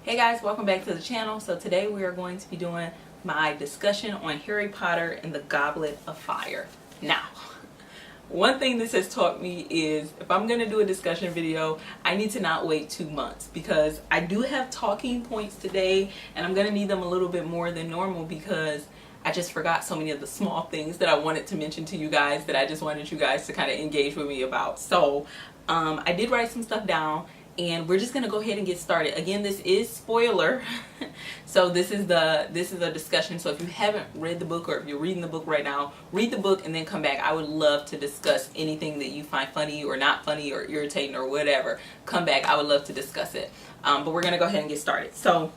Hey guys, welcome back to the channel. So today we are going to be doing my discussion on Harry Potter and the Goblet of Fire. Now, one thing this has taught me is if I'm going to do a discussion video, I need to not wait 2 months because I do have talking points today and I'm going to need them a little bit more than normal because I just forgot so many of the small things that I wanted to mention to you guys that I just wanted you guys to kind of engage with me about. So I did write some stuff down. And we're just gonna go ahead and get started. Again, this is spoiler. So this is a discussion. So if you haven't read the book or if you're reading the book right now, read the book and then come back. I would love to discuss anything that you find funny or not funny or irritating or whatever. Come back. I would love to discuss it. But we're gonna go ahead and get started. So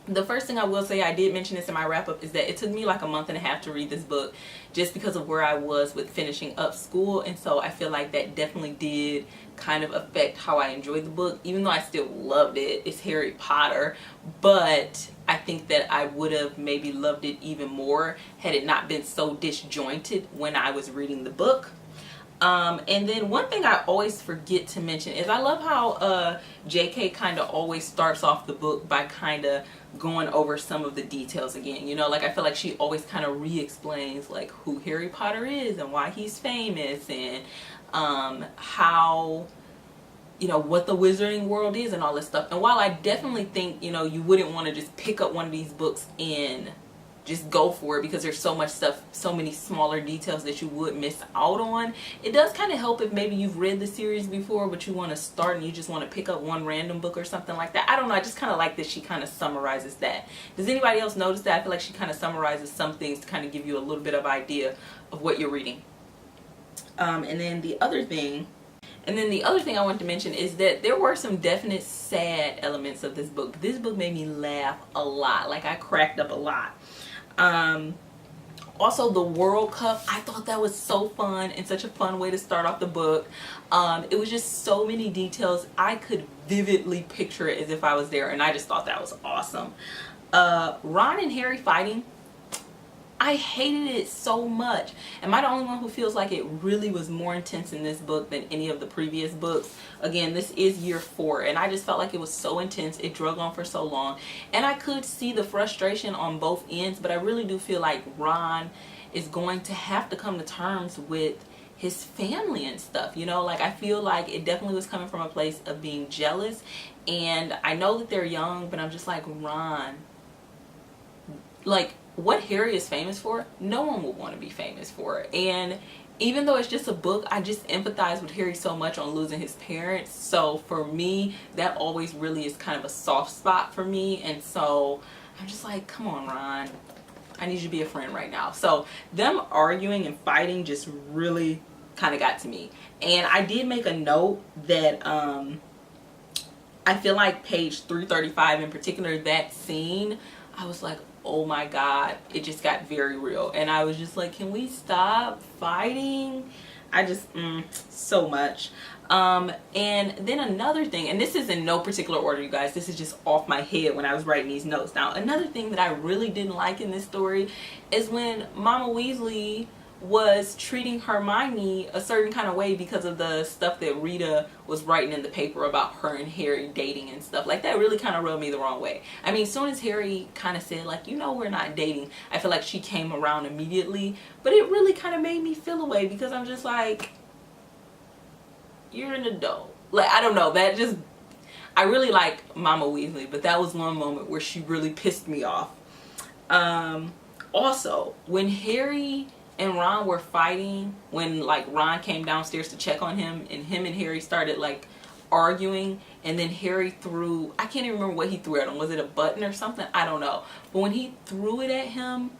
the first thing I will say, I did mention this in my wrap-up, is that it took me like a month and a half to read this book just because of where I was with finishing up school. And so I feel like that definitely did kind of affect how I enjoyed the book, even though I still loved it. It's Harry Potter, but I think that I would have maybe loved it even more had it not been so disjointed when I was reading the book. And then one thing I always forget to mention is I love how JK kind of always starts off the book by kind of going over some of the details again. You know, like I feel like she always kind of re-explains like who Harry Potter is and why he's famous and how, you know, what the wizarding world is and all this stuff. And while I definitely think, you know, you wouldn't want to just pick up one of these books and just go for it because there's so much stuff, so many smaller details that you would miss out on. It does kind of help if maybe you've read the series before but you want to start and you just want to pick up one random book or something like that. I don't know, I just kind of like that she kind of summarizes that. Does anybody else notice that? I feel like she kind of summarizes some things to kind of give you a little bit of idea of what you're reading. And then the other thing I want to mention is that there were some definite sad elements of this book. This book made me laugh a lot. Like I cracked up a lot. Also the World Cup, I thought that was so fun and such a fun way to start off the book. It was just so many details. I could vividly picture it as if I was there and I just thought that was awesome. Ron and Harry fighting, I hated it so much. Am I the only one who feels like it really was more intense in this book than any of the previous books? Again, this is year 4 and I just felt like it was so intense. It drug on for so long and I could see the frustration on both ends, but I really do feel like Ron is going to have to come to terms with his family and stuff, you know. Like I feel like it definitely was coming from a place of being jealous, and I know that they're young, but I'm just like, Ron, like what Harry is famous for, no one would want to be famous for. And even though it's just a book, I just empathize with Harry so much on losing his parents. So for me, that always really is kind of a soft spot for me. And so I'm just like, come on, Ron, I need you to be a friend right now. So them arguing and fighting just really kind of got to me. And I did make a note that I feel like page 335 in particular, that scene, I was like, oh my god, it just got very real. And I was just like, can we stop fighting? I just so much. And then another thing, and this is in no particular order, you guys, this is just off my head when I was writing these notes. Now another thing that I really didn't like in this story is when Mama Weasley was treating Hermione a certain kind of way because of the stuff that Rita was writing in the paper about her and Harry dating and stuff. Like that really kind of rubbed me the wrong way. I mean, as soon as Harry kind of said like, you know, we're not dating, I feel like she came around immediately, but it really kind of made me feel away because I'm just like, you're an adult. Like, I don't know, that just, I really like Mama Weasley, but that was one moment where she really pissed me off. Also, when Harry and Ron were fighting, when like Ron came downstairs to check on him and Harry started like arguing, and then Harry threw, I can't even remember what he threw at him. Was it a button or something? I don't know. But when he threw it at him,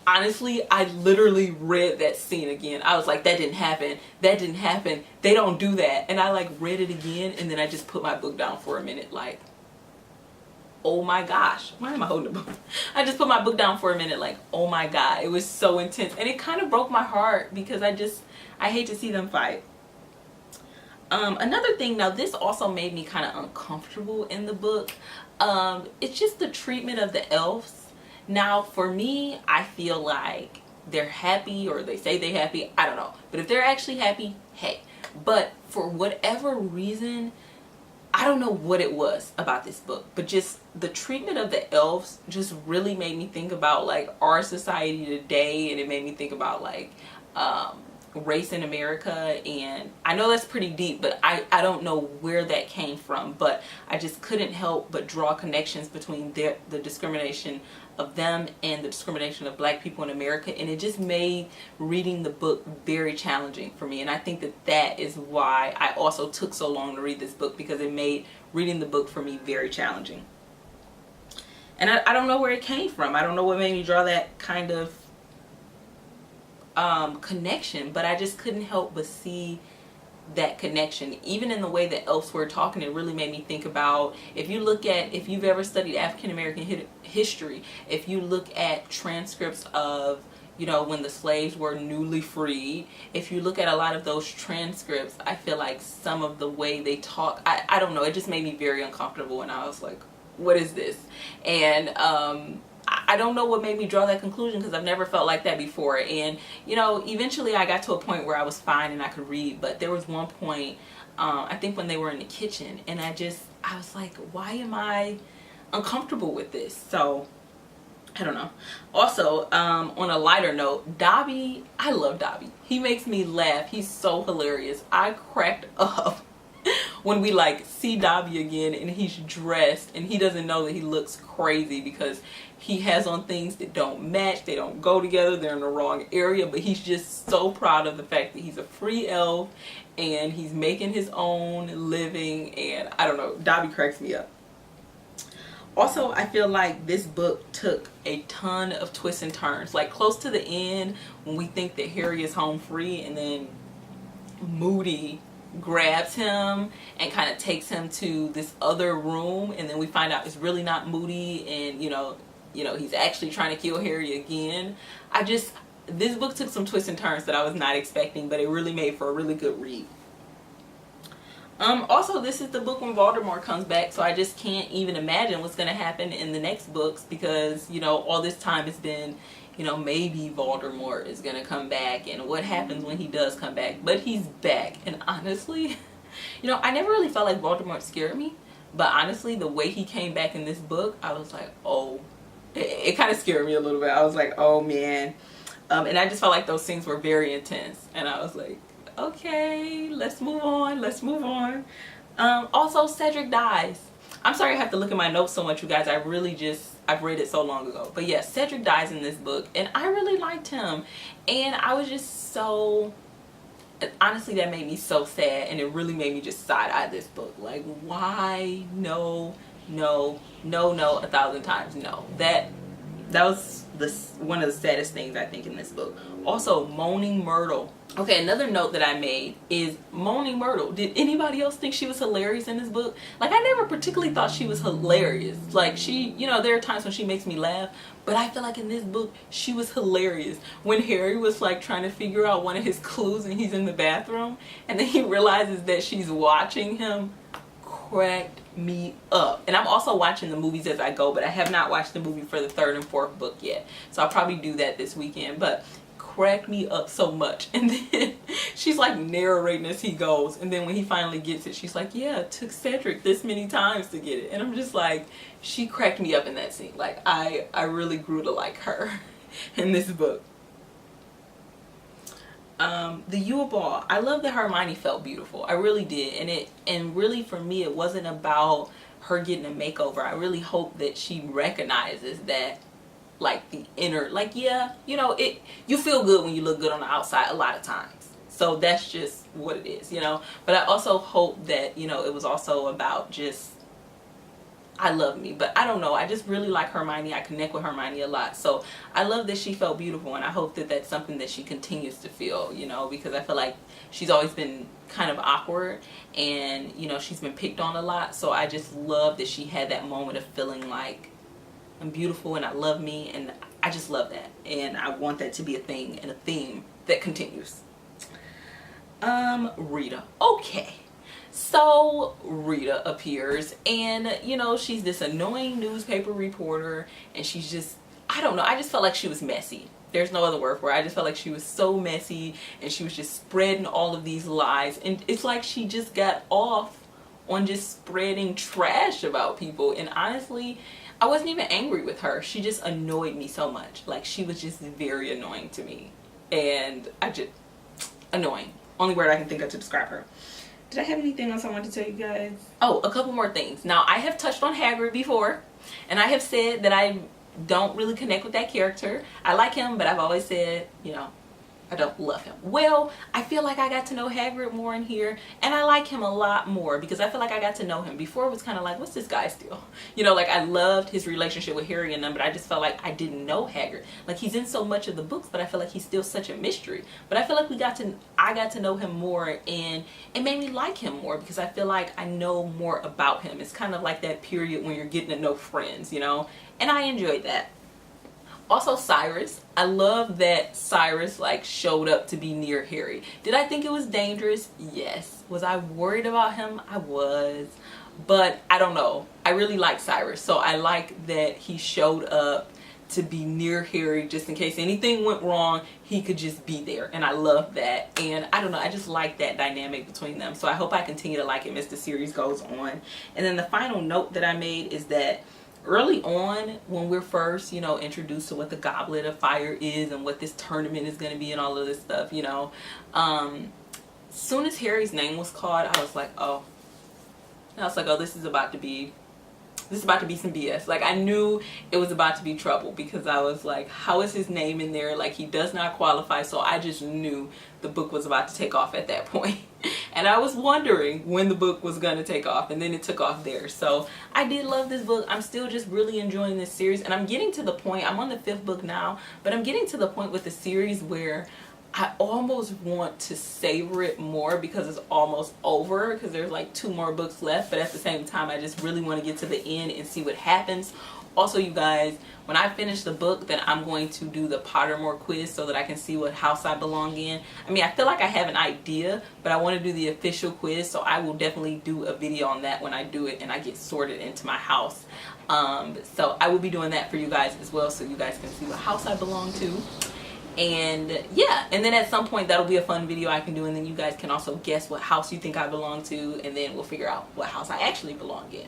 honestly, I literally read that scene again. I was like, that didn't happen. That didn't happen. They don't do that. And I like read it again and then I just put my book down for a minute like, oh my gosh, why am I holding the book? I just put my book down for a minute like, oh my god, it was so intense. And it kind of broke my heart because I hate to see them fight. Another thing, now this also made me kind of uncomfortable in the book. It's just the treatment of the elves. Now for me, I feel like they're happy, or they say they're happy, I don't know. But if they're actually happy, hey. But for whatever reason, I don't know what it was about this book, but just the treatment of the elves just really made me think about like our society today, and it made me think about like race in America. And I know that's pretty deep, but I don't know where that came from, but I just couldn't help but draw connections between the discrimination of them and the discrimination of black people in America, and it just made reading the book very challenging for me. And I think that that is why I also took so long to read this book, because it made reading the book for me very challenging. And I don't know where it came from. I don't know what made me draw that kind of connection, but I just couldn't help but see that connection. Even in the way that elves were talking, it really made me think about, if you've ever studied African American history, if you look at transcripts of, you know, when the slaves were newly freed, if you look at a lot of those transcripts, I feel like some of the way they talk, I don't know, it just made me very uncomfortable, and I was like, what is this? And I don't know what made me draw that conclusion, because I've never felt like that before. And you know, eventually I got to a point where I was fine and I could read, but there was one point, I think when they were in the kitchen, and I was like, why am I uncomfortable with this? So I don't know. Also, on a lighter note, Dobby, I love Dobby. He makes me laugh. He's so hilarious. I cracked up when we like see Dobby again and he's dressed and he doesn't know that he looks crazy because he has on things that don't match, they don't go together, they're in the wrong area, but he's just so proud of the fact that he's a free elf and he's making his own living. And I don't know, Dobby cracks me up. Also, I feel like this book took a ton of twists and turns. Like close to the end, when we think that Harry is home free, and then Moody grabs him and kind of takes him to this other room, and then we find out it's really not Moody, and you know he's actually trying to kill Harry again. This book took some twists and turns that I was not expecting, but it really made for a really good read. Also, this is the book when Voldemort comes back, so I just can't even imagine what's going to happen in the next books, because, you know, all this time it's been, you know, maybe Voldemort is going to come back and what happens when he does come back. But he's back, and honestly, you know, I never really felt like Voldemort scared me, but honestly, the way he came back in this book, I was like, oh, it kind of scared me a little bit. I was like, oh man. And I just felt like those scenes were very intense, and I was like, okay, let's move on, let's move on. Also, Cedric dies. I'm sorry I have to look at my notes so much, you guys. I've read it so long ago. But yeah, Cedric dies in this book, and I really liked him. And I was just so, honestly, that made me so sad, and it really made me just side-eye this book. Like, why? No, no, no, no, 1,000 times no. That was one of the saddest things I think in this book. Also, Moaning Myrtle. Okay, another note that I made is Moaning Myrtle. Did anybody else think she was hilarious in this book? Like, I never particularly thought she was hilarious. Like, she, you know, there are times when she makes me laugh, but I feel like in this book, she was hilarious. When Harry was like trying to figure out one of his clues and he's in the bathroom, and then he realizes that she's watching him, cracked me up. And I'm also watching the movies as I go, but I have not watched the movie for the 3rd and 4th book yet. So I'll probably do that this weekend. But cracked me up so much. And then she's like narrating as he goes, and then when he finally gets it, she's like, yeah, it took Cedric this many times to get it. And I'm just like, she cracked me up in that scene. Like, I really grew to like her in this book. The Yule Ball, I love that Hermione felt beautiful. I really did. And really for me, it wasn't about her getting a makeover. I really hope that she recognizes that, like, the inner, like, yeah, you know, you feel good when you look good on the outside a lot of times. So that's just what it is, you know. But I also hope that, you know, it was also about just, I love me. But I don't know, I just really like Hermione. I connect with Hermione a lot. So I love that she felt beautiful, and I hope that that's something that she continues to feel, you know, because I feel like she's always been kind of awkward, and, you know, she's been picked on a lot. So I just love that she had that moment of feeling like, I'm beautiful and I love me, and I just love that, and I want that to be a thing and a theme that continues. Rita. Okay, so Rita appears, and you know, she's this annoying newspaper reporter, and she's just, I don't know, I just felt like she was messy. There's no other word for it. I just felt like she was so messy, and she was just spreading all of these lies, and it's like she just got off on just spreading trash about people. And honestly, I wasn't even angry with her. She just annoyed me so much. Like, she was just very annoying to me. And annoying. Only word I can think of to describe her. Did I have anything else I wanted to tell you guys? Oh, a couple more things. Now, I have touched on Hagrid before, and I have said that I don't really connect with that character. I like him, but I've always said, you know, I don't love him. Well, I feel like I got to know Hagrid more in here, and I like him a lot more because I feel like I got to know him. Before, it was kind of like, what's this guy still? You know, like, I loved his relationship with Harry and them, but I just felt like I didn't know Hagrid. Like, he's in so much of the books, but I feel like he's still such a mystery. But I feel like I got to know him more, and it made me like him more because I feel like I know more about him. It's kind of like that period when you're getting to know friends, you know, and I enjoyed that. Also, Cyrus. I love that Cyrus like showed up to be near Harry. Did I think it was dangerous? Yes. Was I worried about him? I was. But I don't know. I really like Cyrus. So I like that he showed up to be near Harry just in case anything went wrong, he could just be there. And I love that. And I don't know, I just like that dynamic between them. So I hope I continue to like it as the series goes on. And then the final note that I made is that early on, when we're first, you know, introduced to what the Goblet of Fire is and what this tournament is going to be and all of this stuff, you know, soon as Harry's name was called, I was like, oh, this is about to be some BS. Like, I knew it was about to be trouble because I was like, how is his name in there? Like, he does not qualify. So I just knew the book was about to take off at that point. And I was wondering when the book was going to take off, and then it took off there. So I did love this book. I'm still just really enjoying this series, and I'm getting to the point, I'm on the 5th book now, but I'm getting to the point with the series where I almost want to savor it more because it's almost over, because there's like 2 more books left, but at the same time I just really want to get to the end and see what happens. Also, you guys, when I finish the book, then I'm going to do the Pottermore quiz so that I can see what house I belong in. I mean, I feel like I have an idea, but I want to do the official quiz, so I will definitely do a video on that when I do it and I get sorted into my house. So I will be doing that for you guys as well, so you guys can see what house I belong to. And yeah, and then at some point that'll be a fun video I can do, and then you guys can also guess what house you think I belong to, and then we'll figure out what house I actually belong in.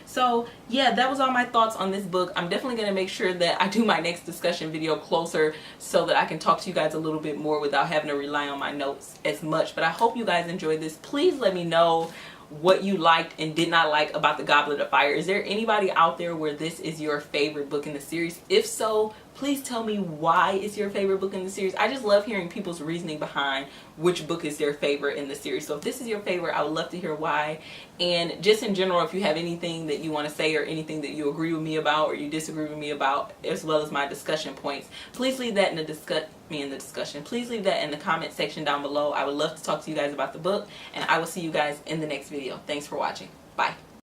So yeah, that was all my thoughts on this book. I'm definitely going to make sure that I do my next discussion video closer so that I can talk to you guys a little bit more without having to rely on my notes as much. But I hope you guys enjoyed this. Please let me know what you liked and did not like about the Goblet of Fire. Is there anybody out there where this is your favorite book in the series? If so, please tell me why it's your favorite book in the series. I just love hearing people's reasoning behind which book is their favorite in the series. So if this is your favorite, I would love to hear why. And just in general, if you have anything that you want to say or anything that you agree with me about or you disagree with me about, as well as my discussion points, please leave that in the discussion. Please leave that in the comment section down below. I would love to talk to you guys about the book, and I will see you guys in the next video. Thanks for watching. Bye.